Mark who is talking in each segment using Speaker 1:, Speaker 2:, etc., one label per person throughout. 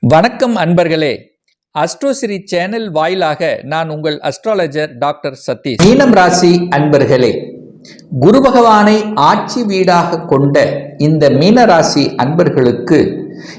Speaker 1: வணக்கம் அன்பர்களே, அஸ்ட்ரோசிரி சேனல் வாயிலாக நான் உங்கள் அஸ்ட்ராலஜர் டாக்டர் சதீஷ். மீனம் ராசி அன்பர்களே, குரு பகவானை ஆட்சி வீடாக கொண்ட இந்த மீனராசி அன்பர்களுக்கு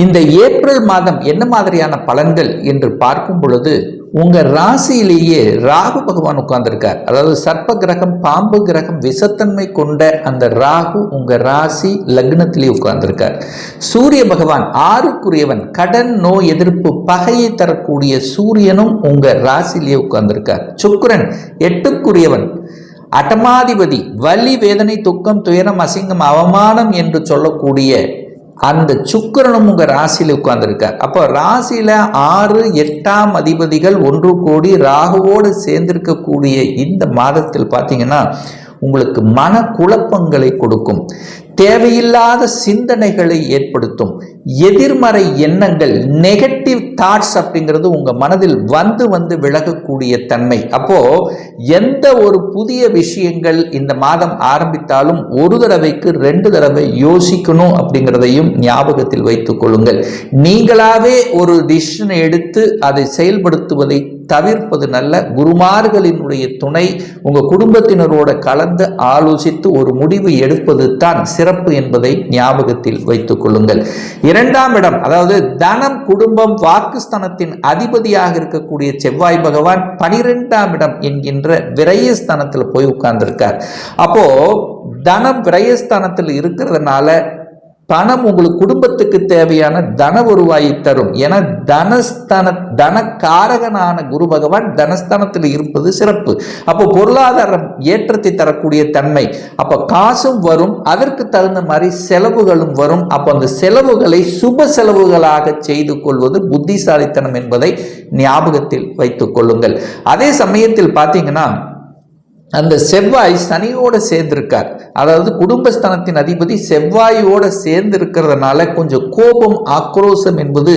Speaker 1: இந்த ஏப்ரல் மாதம் என்ன மாதிரியான பலன்கள் என்று பார்க்கும் பொழுது, உங்க ராசியிலேயே ராகு பகவான் உட்கார்ந்திருக்கார். அதாவது சர்ப்ப கிரகம், பாம்பு கிரகம், விஷத்தன்மை கொண்ட அந்த ராகு உங்க ராசி லக்னத்திலேயே உட்கார்ந்திருக்கார். சூரிய பகவான் ஆறுக்குரியவன், கடன், நோய் எதிர்ப்பு, பகையை தரக்கூடிய சூரியனும் உங்க ராசியிலேயே உட்கார்ந்திருக்கார். சுக்கிரன் எட்டுக்குரியவன், அட்டமாதிபதி, வலி, வேதனை, துக்கம், துயரம், அசிங்கம், அவமானம் என்று சொல்லக்கூடிய அந்த சுக்கிரனும் உங்க ராசியில உட்கார்ந்துருக்கார். அப்போ ராசியில 6, 8ஆம் அதிபதிகள் ஒன்று கோடி ராகுவோடு சேர்ந்திருக்கக்கூடிய இந்த மாதத்தில் பார்த்தீங்கன்னா உங்களுக்கு மன குழப்பங்களை கொடுக்கும், தேவையில்லாத சிந்தனைகளை ஏற்படுத்தும், எதிர்மறை எண்ணங்கள், நெகட்டிவ் தாட்ஸ் அப்படிங்கிறது உங்க மனதில் வந்து விலகக்கூடிய தன்மை. அப்போ எந்த ஒரு புதிய விஷயங்கள் இந்த மாதம் ஆரம்பித்தாலும் ஒரு தடவைக்கு 2 தடவை யோசிக்கணும் அப்படிங்கிறதையும் ஞாபகத்தில் வைத்துக் கொள்ளுங்கள். நீங்களாவே ஒரு டிசிஷன் எடுத்து அதை செயல்படுத்துவதை தவிர்ப்பது நல்ல. குருமார்களினுடைய துணை, உங்க குடும்பத்தினரோட கலந்து ஆலோசித்து ஒரு முடிவு எடுப்பது தான் சிறப்பு என்பதை ஞாபகத்தில் வைத்துக் கொள்ளுங்கள். 2ஆம் இடம், அதாவது தனம், குடும்பம், வாக்குஸ்தானத்தின் அதிபதியாக இருக்கக்கூடிய செவ்வாய் பகவான் 12ஆம் இடம் என்கின்ற விரயஸ்தானத்தில் போய் உட்கார்ந்திருக்கார். அப்போ தனம் விரயஸ்தானத்தில் இருக்கிறதுனால பணம் உங்களுக்கு குடும்பத்துக்கு தேவையான தன வருவாயை தரும். ஏன்னா தனக்காரகனான குரு பகவான் தனஸ்தானத்தில் இருப்பது சிறப்பு. அப்போ பொருளாதாரம் ஏற்றத்தை தரக்கூடிய தன்மை. அப்போ காசும் வரும், அதற்கு தகுந்த மாதிரி செலவுகளும் வரும். அப்போ அந்த செலவுகளை சுப செலவுகளாக செய்து கொள்வது புத்திசாலித்தனம் என்பதை ஞாபகத்தில் வைத்துக் கொள்ளுங்கள். அதே சமயத்தில் பார்த்தீங்கன்னா அந்த செவ்வாய் சனியோட சேர்ந்திருக்கார். அதாவது குடும்பஸ்தானத்தின் அதிபதி செவ்வாயோட சேர்ந்து இருக்கிறதுனால கொஞ்சம் கோபம், ஆக்ரோஷம் என்பது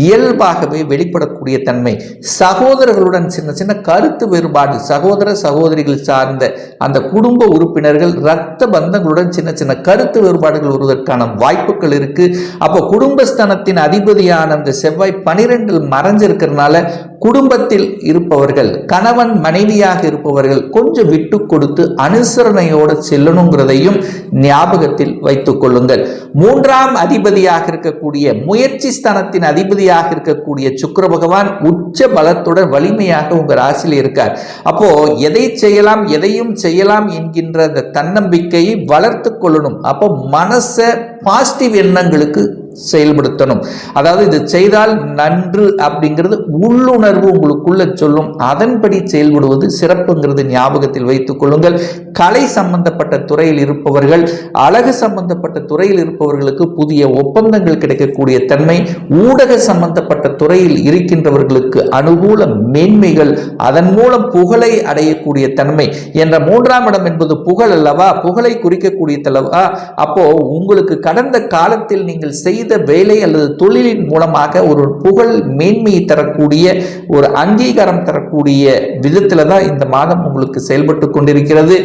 Speaker 1: இயல்பாகவே வெளிப்படக்கூடிய தன்மை. சகோதரர்களுடன் சின்ன சின்ன கருத்து வேறுபாடு, சகோதர சகோதரிகள் சார்ந்த அந்த குடும்ப உறுப்பினர்கள், இரத்த பந்தங்களுடன் சின்ன சின்ன கருத்து வேறுபாடுகள் வருவதற்கான வாய்ப்புகள் இருக்கு. அப்போ குடும்பஸ்தானத்தின் அதிபதியான அந்த செவ்வாய் 12 மறைஞ்சிருக்கிறதுனால குடும்பத்தில் இருப்பவர்கள், கணவன் மனைவியாக இருப்பவர்கள் கொஞ்சம் விட்டு கொடுத்து அனுசரணையோடு செல்லணுங்கிறதையும் ஞாபகத்தில் வைத்துக் கொள்ளுங்கள். 3ஆம் அதிபதியாக இருக்கக்கூடிய, முயற்சி ஸ்தானத்தின் அதிபதியாக இருக்கக்கூடிய சுக்கிர பகவான் உச்ச பலத்துடன் வலிமையாக உங்க ராசியில் இருக்கார். அப்போ எதை செய்யலாம், எதையும் செய்யலாம் என்கின்ற அந்த தன்னம்பிக்கையை வளர்த்து கொள்ளணும். அப்போ மனசை பாசிட்டிவ் எண்ணங்களுக்கு செயல்படுத்தணும். அதாவது இது செய்தால் நன்று அப்படிங்கிறது உள்ளுணர்வு உங்களுக்குள்ள சொல்லும், அதன்படி செயல்படுவது சிறப்புங்கிறது ஞாபகத்தில் வைத்துக் கொள்ளுங்கள். கலை சம்பந்தப்பட்ட துறையில் இருப்பவர்கள், அழகு சம்பந்தப்பட்ட துறையில் இருப்பவர்களுக்கு புதிய ஒப்பந்தங்கள் கிடைக்கக்கூடிய தன்மை, ஊடக சம்பந்தப்பட்ட துறையில் இருக்கின்றவர்களுக்கு அனுகூல மேன்மைகள், அதன் மூலம் புகழை அடையக்கூடிய தன்மை. என்ற 3ஆம் இடம் என்பது புகழ் அல்லவா, புகழை குறிக்கக்கூடிய தலவா. அப்போ உங்களுக்கு கடந்த காலத்தில் நீங்கள் செய்த வேலை அல்லது தொழிலின் மூலமாக ஒரு புகழ், மேன்மையை தரக்கூடிய, ஒரு அங்கீகாரம் தரக்கூடிய விதத்துல தான் இந்த மாதம் உங்களுக்கு செயல்பட்டு கொண்டிருக்கிறது.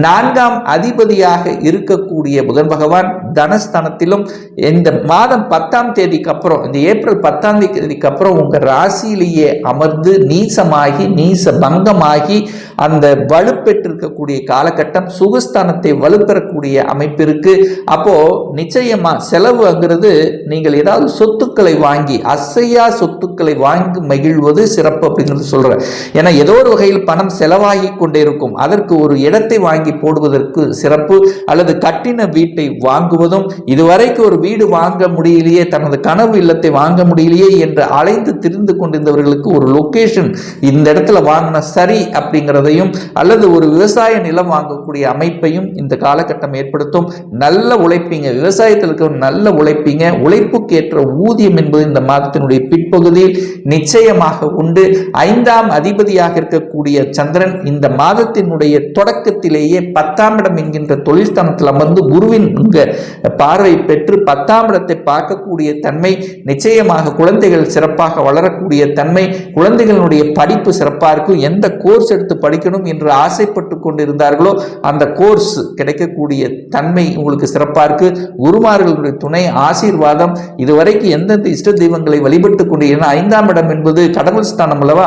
Speaker 1: 4ஆம் அதிபதியாக இருக்கக்கூடிய புதன் பகவான் தனஸ்தானத்திலும் இந்த மாதம் 10ஆம் தேதிக்கு அப்புறம், இந்த ஏப்ரல் 10ஆம் தேதிக்கு அப்புறம் உங்க ராசியிலேயே அமர்ந்து நீசமாகி, நீச பங்கமாகி அந்த வலுப்பெற்றிருக்கக்கூடிய காலகட்டம், சுகஸ்தானத்தை வலுப்பெறக்கூடிய அமைப்பிற்கு. அப்போ நிச்சயமா செலவுங்கிறது, நீங்கள் ஏதாவது சொத்துக்களை வாங்கி, அசையா சொத்துக்களை வாங்கி மகிழ்வது சிறப்பு அப்படிங்கிறது சொல்றேன். ஏன்னா ஏதோ ஒரு வகையில் பணம் செலவாகி கொண்டே இருக்கும். அதற்கு ஒரு இடத்தை வாங்கி போடுவதற்கு சிறப்பு. அல்லது கட்டின வீட்டை வாங்குவதும், இதுவரைக்கும் ஒரு வீடு வாங்க முடியலையே, தனது கனவு இல்லத்தை வாங்க முடியலையே என்று அலைந்து திரிந்து கொண்டிருந்தவர்களுக்கு ஒரு லொகேஷன் இந்த இடத்துல வாங்கின சரி அப்படிங்கிறதையும், அல்லது ஒரு விவசாய நிலம் வாங்கக்கூடிய அமைப்பையும் இந்த காலகட்டம் ஏற்படுத்தும். நல்ல உழைப்பீங்க, விவசாயத்திற்கு நல்ல உழைப்பீங்க, உழைப்புக்கு ஏற்ற ஊதியம் என்பது இந்த மாதத்தினுடைய பிற்பகுதியில் நிச்சயமாக உண்டு. 5ஆம் அதிபதியாக இருக்கக்கூடிய சந்திரன் இந்த மாதத்தினுடைய தொடக்கத்திலேயே 10ஆம் இடம் என்கின்ற தொழில் ஸ்தானத்தில் அமர்ந்து குருவின் பார்வை பெற்று 10ஆம் இடத்தை பார்க்கக்கூடிய தன்மை. நிச்சயமாக குழந்தைகள் சிறப்பாக வளரக்கூடிய தன்மை, குழந்தைகளுடைய படிப்பு சிறப்பாக இருக்கும். எந்த கோர்ஸ் எடுத்து படிக்கணும் என்று ஆசைப்பட்டு கொண்டிருந்தார்களோ அந்த கோர்ஸ் கிடைக்கக்கூடிய தன்மை உங்களுக்கு சிறப்பாக இருக்கு. குருமார்களுடைய துணை, ஆசீர்வாதம் ஆசீர்வாதம். இதுவரைக்கும் எந்தெந்த இஷ்ட தெய்வங்களை வழிபட்டு கொண்டு, ஏன்னா 5ஆம் இடம் என்பது கடவுள் ஸ்தானம் அல்லவா,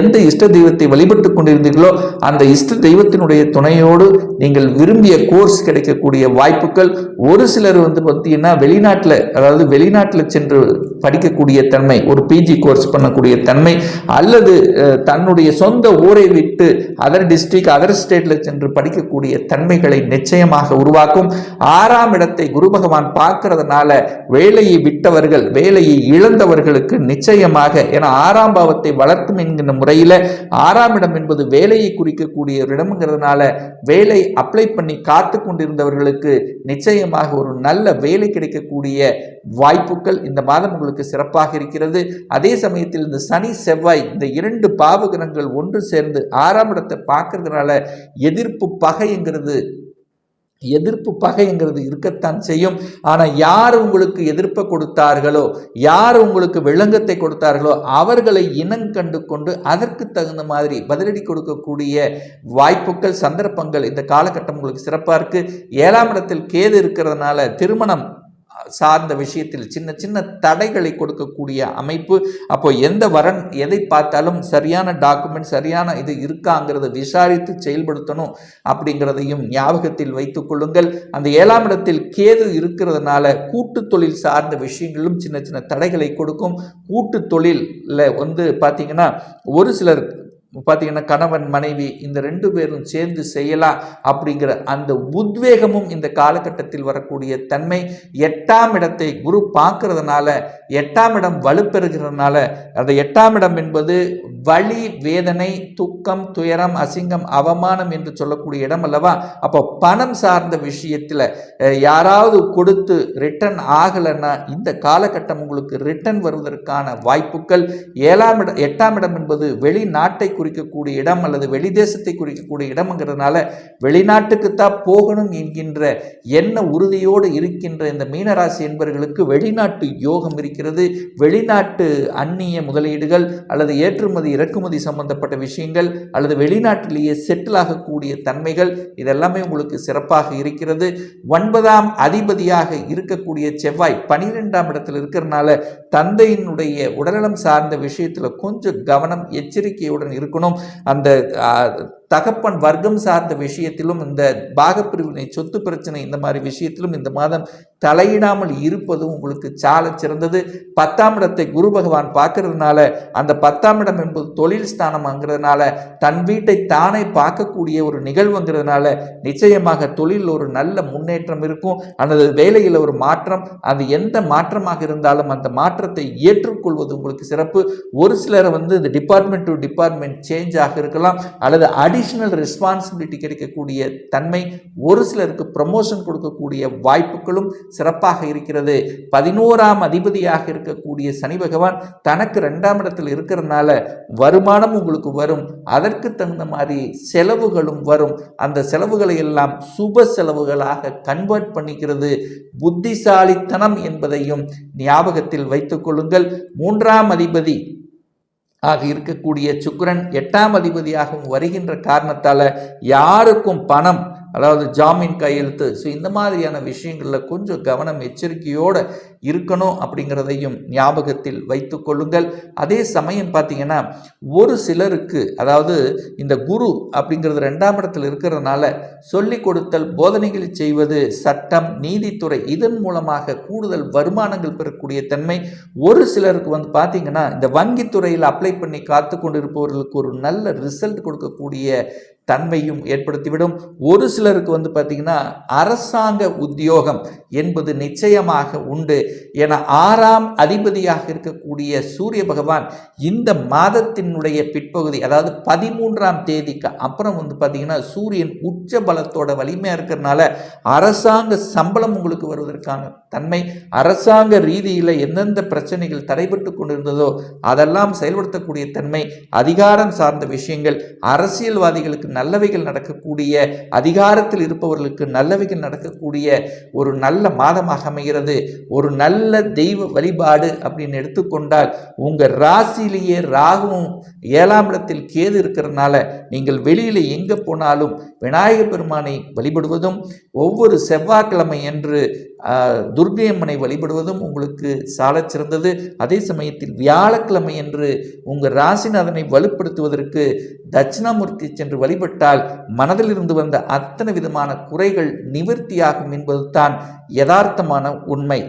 Speaker 1: எந்த இஷ்ட தெய்வத்தை வழிபட்டு கொண்டிருந்தீர்களோ அந்த இஷ்ட தெய்வத்தினுடைய துணையோடு நீங்கள் விரும்பிய கோர்ஸ் கிடைக்கக்கூடிய வாய்ப்புகள். ஒரு சிலர் பார்த்தீங்கன்னா வெளிநாட்டில், அதாவது வெளிநாட்டில் சென்று படிக்கக்கூடிய தன்மை, ஒரு பிஜி கோர்ஸ் பண்ணக்கூடிய தன்மை, அல்லது தன்னுடைய சொந்த ஊரை விட்டு அதர் டிஸ்ட்ரிக்ட் அதர் ஸ்டேட்ல சென்று படிக்கக்கூடிய தன்மைகளை நிச்சயமாக உருவாக்கும். 6ஆம் இடத்தை குரு பகவான் பார்க்கறதுனால வேலையை விட்டவர்கள், வேலையை இழந்தவர்களுக்கு நிச்சயமாக, ஏன்னா 6ஆம் பாவத்தை வளர்க்கும் என்கின்ற முறையில் 6ஆம் இடம் என்பது வேலையை குறிக்கக்கூடிய ஒரு இடம்ங்கிறதுனால வேலை அப்ளை பண்ணி காத்து கொண்டிருந்தவர்களுக்கு நிச்சயமாக ஒரு நல்ல வேலை கிடைக்கக்கூடிய வாய்ப்புகள் இந்த மாதம் உங்களுக்கு சிறப்பாக இருக்கிறது. அதே சமயத்தில் இந்த சனி செவ்வாய் இந்த 2 பாவகிரகங்கள் ஒன்று சேர்ந்து 6ஆம் இடத்தை பார்க்கறதுனால எதிர்ப்பு பகைங்கிறது இருக்கத்தான் செய்யும். ஆனால் யார் உங்களுக்கு எதிர்ப்பை கொடுத்தார்களோ, யார் உங்களுக்கு விளங்கத்தை கொடுத்தார்களோ அவர்களை இனங்கண்டு கொண்டு அதற்கு தகுந்த மாதிரி பதிலடி கொடுக்கக்கூடிய வாய்ப்புகள், சந்தர்ப்பங்கள் இந்த காலகட்டம் உங்களுக்கு சிறப்பாக இருக்கு. 7ஆம் இடத்தில் கேது இருக்கிறதுனால திருமணம் சார்ந்த விஷயத்தில் சின்ன சின்ன தடைகளை கொடுக்கக்கூடிய அமைப்பு. அப்போ எந்த வரன் எதை பார்த்தாலும் சரியான டாக்குமெண்ட், சரியான இது இருக்காங்கிறத விசாரித்து செயல்படுத்தணும் அப்படிங்கிறதையும் ஞாபகத்தில் வைத்துக் கொள்ளுங்கள். அந்த 7ஆம் இடத்தில் கேது இருக்கிறதுனால கூட்டு தொழில் சார்ந்த விஷயங்களும் சின்ன சின்ன தடைகளை கொடுக்கும். கூட்டு தொழிலில் பார்த்தீங்கன்னா ஒரு சிலர் பார்த்தீங்கன்னா கணவன் மனைவி இந்த 2 பேரும் சேர்ந்து செய்யலாம் அப்படிங்கிற அந்த உத்வேகமும் இந்த காலகட்டத்தில் வரக்கூடிய தன்மை. 8ஆம் இடத்தை குரு பார்க்கறதுனால 8ஆம் இடம் வலுப்பெறுகிறதுனால, அந்த 8ஆம் இடம் என்பது வலி, வேதனை, துக்கம், துயரம், அசிங்கம், அவமானம் என்று சொல்லக்கூடிய இடம் அல்லவா. அப்போ பணம் சார்ந்த விஷயத்தில் யாராவது கொடுத்து ரிட்டர்ன் ஆகலைன்னா இந்த காலகட்டம் உங்களுக்கு ரிட்டர்ன் வருவதற்கான வாய்ப்புகள். 8ஆம் இடம் என்பது வெளிநாட்டை குறிக்கக்கூடிய இடம் அல்லது வெளிதேசத்தை குறிக்கக்கூடிய இடம்ங்கிறதுனால வெளிநாட்டுக்குத்தான் போகணும் என்கின்ற எண்ண உறுதியோடு இருக்கின்ற இந்த மீனராசி என்பவர்களுக்கு வெளிநாட்டு யோகம் இருக்கிறது. வெளிநாட்டு அந்நிய முதலீடுகள் அல்லது ஏற்றுமதி இறக்குமதி சம்பந்தப்பட்ட விஷயங்கள் அல்லது வெளிநாட்டிலேயே செட்டில் ஆகக்கூடிய தன்மைகள் இதெல்லாமே உங்களுக்கு சிறப்பாக இருக்கிறது. 9ஆம் அதிபதியாக இருக்கக்கூடிய செவ்வாய் 12ஆம் இடத்தில் இருக்கிறதுனால தந்தையினுடைய உடல்நலம் சார்ந்த விஷயத்தில் கொஞ்சம் கவனம், எச்சரிக்கையுடன் இருக்கணும். அந்த தகப்பன் வர்க்கம் சார்ந்த விஷயத்திலும், இந்த பாகப்பிரிவினை, சொத்து பிரச்சனை, இந்த மாதிரி விஷயத்திலும் இந்த மாதம் தலையிடாமல் இருப்பதும் உங்களுக்கு சால சிறந்தது. 10ஆம் இடத்தை குரு பகவான் பார்க்கறதுனால, அந்த 10ஆம் இடம் என்பது தொழில் ஸ்தானம்ங்கிறதுனால தன் வீட்டை தானே பார்க்கக்கூடிய ஒரு நிகழ்வுங்கிறதுனால நிச்சயமாக தொழில் ஒரு நல்ல முன்னேற்றம் இருக்கும். அல்லது வேலையில் ஒரு மாற்றம், அது எந்த மாற்றமாக இருந்தாலும் அந்த மாற்றத்தை ஏற்றுக்கொள்வது உங்களுக்கு சிறப்பு. ஒரு சிலரை இந்த டிபார்ட்மெண்ட் டு டிபார்ட்மெண்ட் சேஞ்ச் ஆக இருக்கலாம், அல்லது அடிஷனல் ரெஸ்பான்சிபிலிட்டி கிடைக்கக்கூடிய தன்மை, ஒரு சிலருக்கு ப்ரமோஷன் கொடுக்கக்கூடிய வாய்ப்புகளும் சிறப்பாக இருக்கிறது. 11ஆம் அதிபதியாக இருக்கக்கூடிய சனி பகவான் தனக்கு 2ஆம் இடத்தில் இருக்கிறதுனால வருமானம் உங்களுக்கு வரும், அதற்கு தகுந்த மாதிரி செலவுகளும் வரும். அந்த செலவுகளை எல்லாம் சுப செலவுகளாக கன்வெர்ட் பண்ணிக்கிறது புத்திசாலித்தனம் என்பதையும் ஞாபகத்தில் வைத்துக் கொள்ளுங்கள். 3ஆம் அதிபதி ஆக இருக்கக்கூடிய சுக்கிரன் 8ஆம் அதிபதியாகவும் வருகின்ற காரணத்தால் யாருக்கும் பணம், அதாவது ஜாமீன் கையெழுத்து, ஸோ இந்த மாதிரியான விஷயங்களில் கொஞ்சம் கவனம், எச்சரிக்கையோடு இருக்கணும் அப்படிங்கிறதையும் ஞாபகத்தில் வைத்து கொள்ளுங்கள். அதே சமயம் பார்த்தீங்கன்னா ஒரு சிலருக்கு, அதாவது இந்த குரு அப்படிங்கிறது 2ஆம் இடத்தில் இருக்கிறதுனால சொல்லிக் கொடுத்தல், போதனைகளை செய்வது, சட்டம், நீதித்துறை, இதன் மூலமாக கூடுதல் வருமானங்கள் பெறக்கூடிய தன்மை. ஒரு சிலருக்கு பார்த்தீங்கன்னா இந்த வங்கித்துறையில் அப்ளை பண்ணி காத்து கொண்டிருப்பவர்களுக்கு ஒரு நல்ல ரிசல்ட் கொடுக்கக்கூடிய தன்மையும் ஏற்படுத்திவிடும். ஒரு சிலருக்கு பார்த்தீங்கன்னா அரசாங்க உத்தியோகம் என்பது நிச்சயமாக உண்டு. என 6ஆம் அதிபதியாக இருக்கக்கூடிய சூரிய பகவான் இந்த மாதத்தினுடைய பிற்பகுதி, அதாவது 13ஆம் தேதிக்கு அப்புறம் பார்த்தீங்கன்னா சூரியன் உச்ச பலத்தோட வலிமையாக இருக்கிறதுனால அரசாங்க சம்பளம் உங்களுக்கு வருவதற்கான தன்மை, அரசாங்க ரீதியில் எந்தெந்த பிரச்சனைகள் தடைபட்டு கொண்டிருந்ததோ அதெல்லாம் செயல்படுத்தக்கூடிய தன்மை, அதிகாரம் சார்ந்த விஷயங்கள், அரசியல்வாதிகளுக்கு நல்லவைகள் நடக்கக்கூடிய, அதிகாரத்தில் இருப்பவர்களுக்கு நல்லவைகள் நடக்கக்கூடிய ஒரு நல்ல மாதமாக அமைகிறது. ஒரு நல்ல தெய்வ வழிபாடு அப்படின்னு எடுத்துக்கொண்டால் உங்கள் ராசியிலேயே ராகுவும் 7ஆம் இடத்தில் கேது இருக்கிறதுனால நீங்கள் வெளியில் எங்கே போனாலும் விநாயகர் பெருமானை வழிபடுவதும், ஒவ்வொரு செவ்வாய்க்கிழமை என்று துர்க்கை அம்மனை வழிபடுவதும் உங்களுக்கு சாலச் சிறந்தது. அதே சமயத்தில் வியாழக்கிழமை என்று உங்கள் ராசிநாதனை வலுப்படுத்துவதற்கு தட்சிணாமூர்த்தி சென்று வழிபட்டால் மனதில் இருந்து வந்த அத்தனை விதமான குறைகள் நிவர்த்தியாகும் என்பதுதான் யதார்த்தமான உண்மை.